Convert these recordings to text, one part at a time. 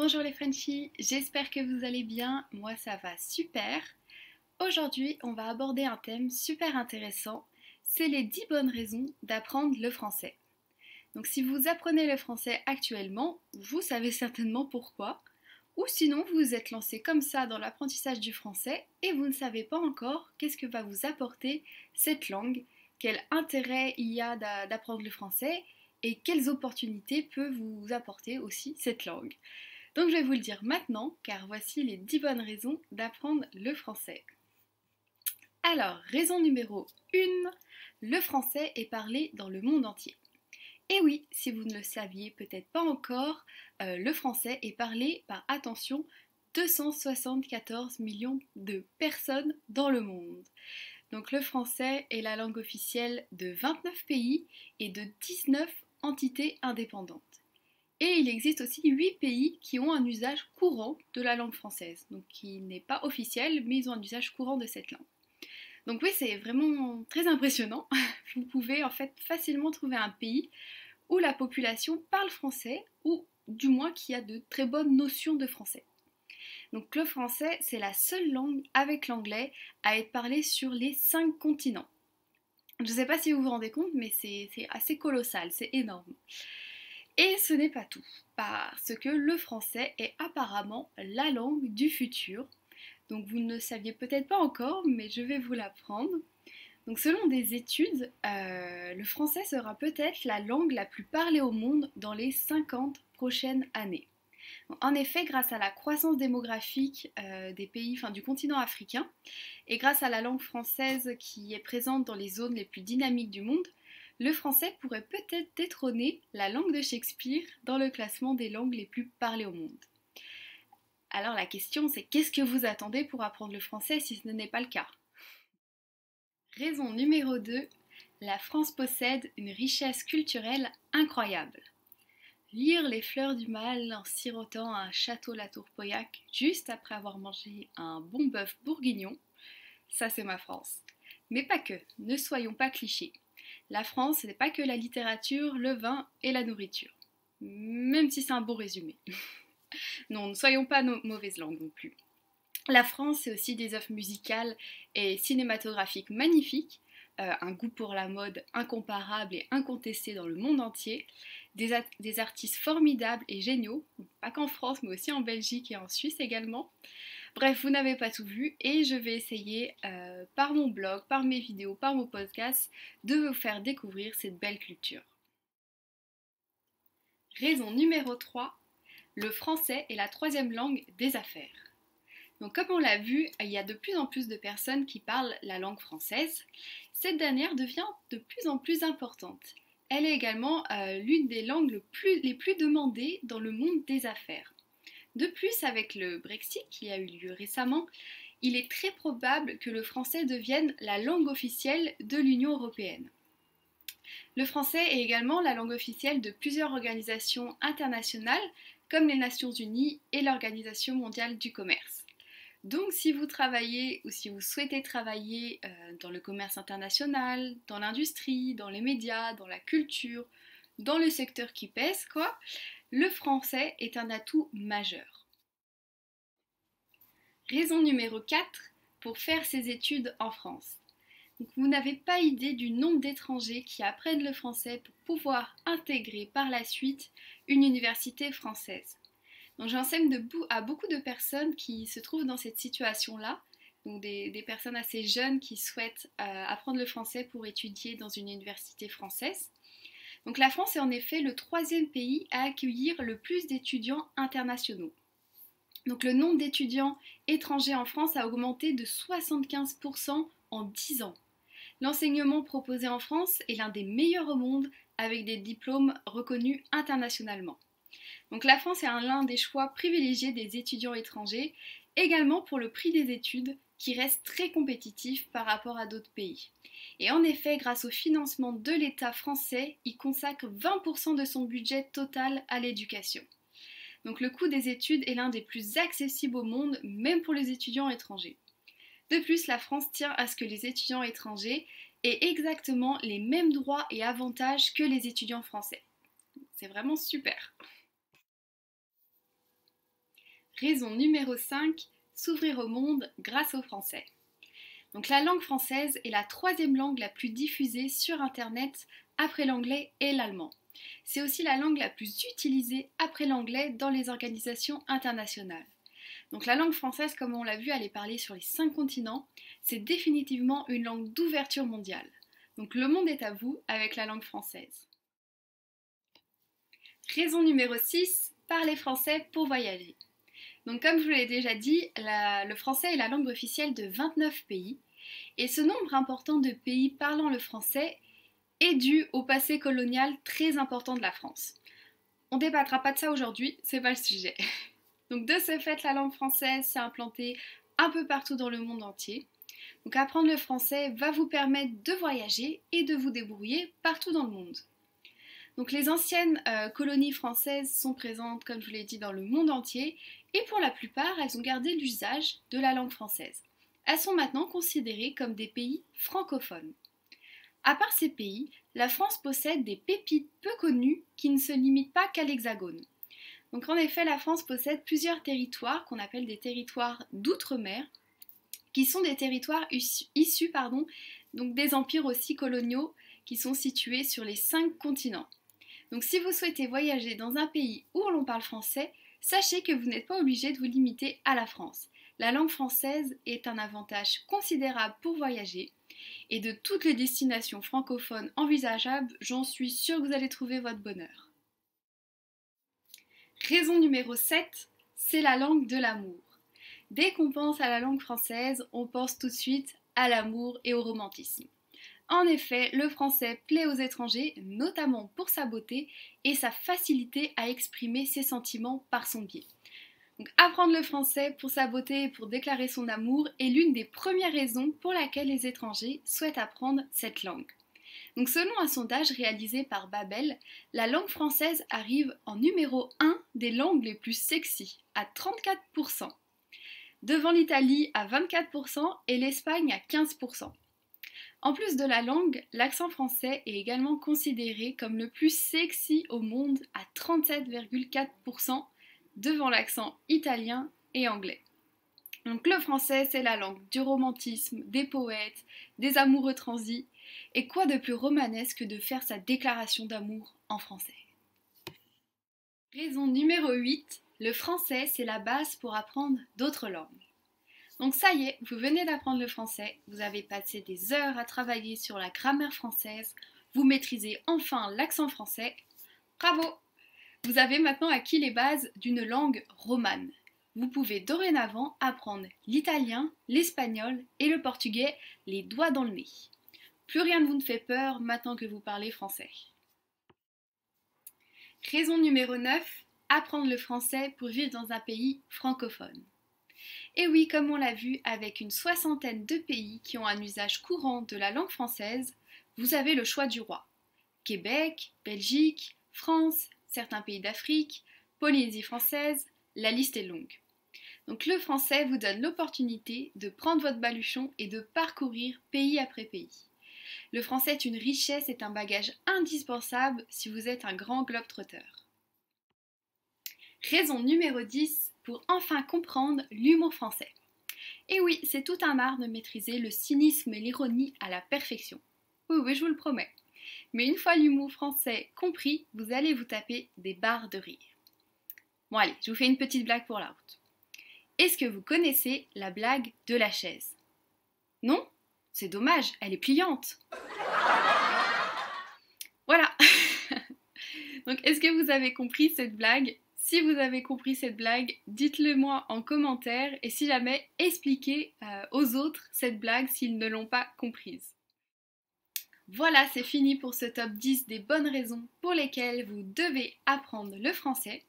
Bonjour les Frenchies, j'espère que vous allez bien, moi ça va super. Aujourd'hui on va aborder un thème super intéressant, c'est les 10 bonnes raisons d'apprendre le français. Donc si vous apprenez le français actuellement, vous savez certainement pourquoi, ou sinon vous vous êtes lancé comme ça dans l'apprentissage du français et vous ne savez pas encore qu'est-ce que va vous apporter cette langue, quel intérêt il y a d'apprendre le français et quelles opportunités peut vous apporter aussi cette langue. Donc je vais vous le dire maintenant, car voici les 10 bonnes raisons d'apprendre le français. Alors, raison numéro 1, le français est parlé dans le monde entier. Et oui, si vous ne le saviez peut-être pas encore, le français est parlé par, attention, 274 millions de personnes dans le monde. Donc le français est la langue officielle de 29 pays et de 19 entités indépendantes. Et il existe aussi 8 pays qui ont un usage courant de la langue française, donc qui n'est pas officiel, mais ils ont un usage courant de cette langue. Donc oui, c'est vraiment très impressionnant. Vous pouvez en fait facilement trouver un pays où la population parle français, ou du moins qui a de très bonnes notions de français. Donc le français, c'est la seule langue avec l'anglais à être parlée sur les 5 continents. Je ne sais pas si vous vous rendez compte, mais c'est assez colossal, c'est énorme. Et ce n'est pas tout, parce que le français est apparemment la langue du futur. Donc vous ne le saviez peut-être pas encore, mais je vais vous l'apprendre. Donc selon des études, le français sera peut-être la langue la plus parlée au monde dans les 50 prochaines années. En effet, grâce à la croissance démographique des pays, du continent africain, et grâce à la langue française qui est présente dans les zones les plus dynamiques du monde, le français pourrait peut-être détrôner la langue de Shakespeare dans le classement des langues les plus parlées au monde. Alors la question c'est qu'est-ce que vous attendez pour apprendre le français si ce n'est pas le cas? Raison numéro 2, la France possède une richesse culturelle incroyable. Lire les fleurs du mal en sirotant un château Latour-Pauillac juste après avoir mangé un bon bœuf bourguignon, ça c'est ma France. Mais pas que, ne soyons pas clichés. La France, ce n'est pas que la littérature, le vin et la nourriture. Même si c'est un bon résumé. Non, ne soyons pas mauvaise langue non plus. La France, c'est aussi des œuvres musicales et cinématographiques magnifiques, un goût pour la mode incomparable et incontesté dans le monde entier, des artistes formidables et géniaux, pas qu'en France mais aussi en Belgique et en Suisse également. Bref, vous n'avez pas tout vu et je vais essayer par mon blog, par mes vidéos, par mon podcast de vous faire découvrir cette belle culture. Raison numéro 3, le français est la troisième langue des affaires. Donc comme on l'a vu, il y a de plus en plus de personnes qui parlent la langue française. Cette dernière devient de plus en plus importante. Elle est également l'une des langues les plus demandées dans le monde des affaires. De plus, avec le Brexit qui a eu lieu récemment, il est très probable que le français devienne la langue officielle de l'Union européenne. Le français est également la langue officielle de plusieurs organisations internationales comme les Nations Unies et l'Organisation mondiale du commerce. Donc si vous travaillez ou si vous souhaitez travailler dans le commerce international, dans l'industrie, dans les médias, dans la culture, dans le secteur qui pèse, le français est un atout majeur. Raison numéro 4 pour faire ses études en France. Donc, vous n'avez pas idée du nombre d'étrangers qui apprennent le français pour pouvoir intégrer par la suite une université française. Donc j'enseigne à beaucoup de personnes qui se trouvent dans cette situation-là, donc des personnes assez jeunes qui souhaitent apprendre le français pour étudier dans une université française. Donc la France est en effet le 3e pays à accueillir le plus d'étudiants internationaux. Donc le nombre d'étudiants étrangers en France a augmenté de 75% en 10 ans. L'enseignement proposé en France est l'un des meilleurs au monde avec des diplômes reconnus internationalement. Donc la France est l'un des choix privilégiés des étudiants étrangers, également pour le prix des études qui reste très compétitif par rapport à d'autres pays. Et en effet, grâce au financement de l'État français, il consacre 20% de son budget total à l'éducation. Donc le coût des études est l'un des plus accessibles au monde, même pour les étudiants étrangers. De plus, la France tient à ce que les étudiants étrangers aient exactement les mêmes droits et avantages que les étudiants français. C'est vraiment super. Raison numéro 5, s'ouvrir au monde grâce au français. Donc la langue française est la troisième langue la plus diffusée sur Internet après l'anglais et l'allemand. C'est aussi la langue la plus utilisée après l'anglais dans les organisations internationales. Donc la langue française, comme on l'a vu, elle est parlée sur les 5 continents. C'est définitivement une langue d'ouverture mondiale. Donc le monde est à vous avec la langue française. Raison numéro 6, parler français pour voyager. Donc comme je vous l'ai déjà dit, le français est la langue officielle de 29 pays. Et ce nombre important de pays parlant le français est dû au passé colonial très important de la France. On ne débattra pas de ça aujourd'hui, c'est pas le sujet. Donc de ce fait, la langue française s'est implantée un peu partout dans le monde entier. Donc apprendre le français va vous permettre de voyager et de vous débrouiller partout dans le monde. Donc les anciennes colonies françaises sont présentes, comme je vous l'ai dit, dans le monde entier et pour la plupart, elles ont gardé l'usage de la langue française. Elles sont maintenant considérées comme des pays francophones. À part ces pays, la France possède des pépites peu connues qui ne se limitent pas qu'à l'Hexagone. Donc en effet, la France possède plusieurs territoires qu'on appelle des territoires d'outre-mer, qui sont des territoires issus donc des empires aussi coloniaux qui sont situés sur les 5 continents. Donc si vous souhaitez voyager dans un pays où l'on parle français, sachez que vous n'êtes pas obligé de vous limiter à la France. La langue française est un avantage considérable pour voyager et de toutes les destinations francophones envisageables, j'en suis sûre que vous allez trouver votre bonheur. Raison numéro 7, c'est la langue de l'amour. Dès qu'on pense à la langue française, on pense tout de suite à l'amour et au romantisme. En effet, le français plaît aux étrangers, notamment pour sa beauté et sa facilité à exprimer ses sentiments par son biais. Donc, apprendre le français pour sa beauté et pour déclarer son amour est l'une des premières raisons pour laquelle les étrangers souhaitent apprendre cette langue. Donc, selon un sondage réalisé par Babel, la langue française arrive en numéro 1 des langues les plus sexy, à 34%, devant l'Italie à 24% et l'Espagne à 15%. En plus de la langue, l'accent français est également considéré comme le plus sexy au monde à 37,4%, devant l'accent italien et anglais. Donc le français, c'est la langue du romantisme, des poètes, des amoureux transis, et quoi de plus romanesque que de faire sa déclaration d'amour en français. Raison numéro 8, le français, c'est la base pour apprendre d'autres langues. Donc ça y est, vous venez d'apprendre le français, vous avez passé des heures à travailler sur la grammaire française, vous maîtrisez enfin l'accent français. Bravo! Vous avez maintenant acquis les bases d'une langue romane. Vous pouvez dorénavant apprendre l'italien, l'espagnol et le portugais les doigts dans le nez. Plus rien ne vous fait peur maintenant que vous parlez français. Raison numéro 9, apprendre le français pour vivre dans un pays francophone. Et oui, comme on l'a vu, avec une soixantaine de pays qui ont un usage courant de la langue française, vous avez le choix du roi. Québec, Belgique, France, certains pays d'Afrique, Polynésie française, la liste est longue. Donc le français vous donne l'opportunité de prendre votre baluchon et de parcourir pays après pays. Le français est une richesse et un bagage indispensable si vous êtes un grand globe-trotter. Raison numéro 10, pour enfin comprendre l'humour français. Et oui, c'est tout un art de maîtriser le cynisme et l'ironie à la perfection. Oui, je vous le promets. Mais une fois l'humour français compris, vous allez vous taper des barres de rire. Bon allez, je vous fais une petite blague pour la route. Est-ce que vous connaissez la blague de la chaise? Non? C'est dommage, elle est pliante. Voilà. Donc est-ce que vous avez compris cette blague? Si vous avez compris cette blague, dites-le moi en commentaire et si jamais, expliquez aux autres cette blague s'ils ne l'ont pas comprise. Voilà, c'est fini pour ce top 10 des bonnes raisons pour lesquelles vous devez apprendre le français.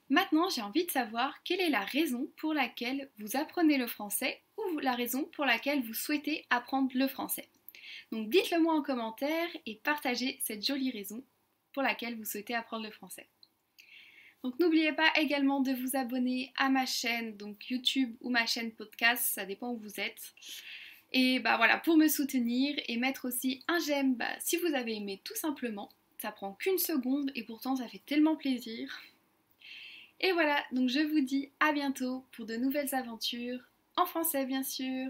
Maintenant, j'ai envie de savoir quelle est la raison pour laquelle vous apprenez le français ou la raison pour laquelle vous souhaitez apprendre le français. Donc dites-le moi en commentaire et partagez cette jolie raison pour laquelle vous souhaitez apprendre le français. Donc n'oubliez pas également de vous abonner à ma chaîne, donc YouTube ou ma chaîne podcast, ça dépend où vous êtes. Et voilà, pour me soutenir et mettre aussi un j'aime si vous avez aimé tout simplement. Ça prend qu'une seconde et pourtant ça fait tellement plaisir. Et voilà, donc je vous dis à bientôt pour de nouvelles aventures, en français bien sûr.